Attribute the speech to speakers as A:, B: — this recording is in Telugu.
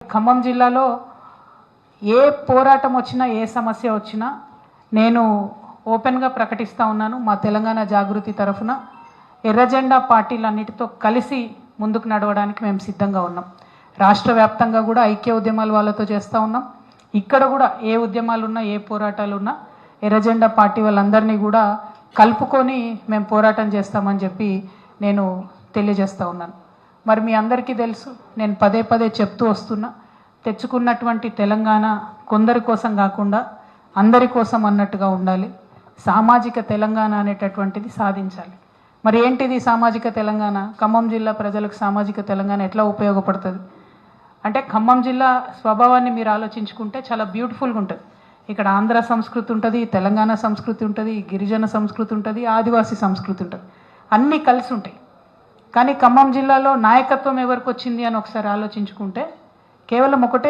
A: ఖమ్మం జిల్లాలో ఏ పోరాటం వచ్చినా ఏ సమస్య వచ్చినా నేను ఓపెన్గా ప్రకటిస్తూ ఉన్నాను. మా తెలంగాణ జాగృతి తరఫున ఎర్రజెండా పార్టీలన్నిటితో కలిసి ముందుకు నడవడానికి మేము సిద్ధంగా ఉన్నాం. రాష్ట్ర వ్యాప్తంగా కూడా ఐక్య ఉద్యమాలు వాళ్ళతో చేస్తూ ఉన్నాం. ఇక్కడ కూడా ఏ ఉద్యమాలు ఉన్నా ఏ పోరాటాలు ఉన్నా ఎర్రజెండా పార్టీ వాళ్ళందరినీ కూడా కలుపుకొని మేము పోరాటం చేస్తామని చెప్పి నేను తెలియజేస్తూ ఉన్నాను. మరి మీ అందరికీ తెలుసు, నేను పదే పదే చెప్తూ వస్తున్నా, తెచ్చుకున్నటువంటి తెలంగాణ కొందరి కోసం కాకుండా అందరి కోసం అన్నట్టుగా ఉండాలి. సామాజిక తెలంగాణ అనేటటువంటిది సాధించాలి. మరి ఏంటిది సామాజిక తెలంగాణ? ఖమ్మం జిల్లా ప్రజలకు సామాజిక తెలంగాణ ఎట్లా ఉపయోగపడుతుంది అంటే, ఖమ్మం జిల్లా స్వభావాన్ని మీరు ఆలోచించుకుంటే చాలా బ్యూటిఫుల్గా ఉంటుంది. ఇక్కడ ఆంధ్ర సంస్కృతి ఉంటుంది, తెలంగాణ సంస్కృతి ఉంటుంది, గిరిజన సంస్కృతి ఉంటుంది, ఆదివాసీ సంస్కృతి ఉంటుంది, అన్నీ కలిసి ఉంటాయి. కానీ ఖమ్మం జిల్లాలో నాయకత్వం ఎవరికి వచ్చింది అని ఒకసారి ఆలోచించుకుంటే కేవలం ఒకటే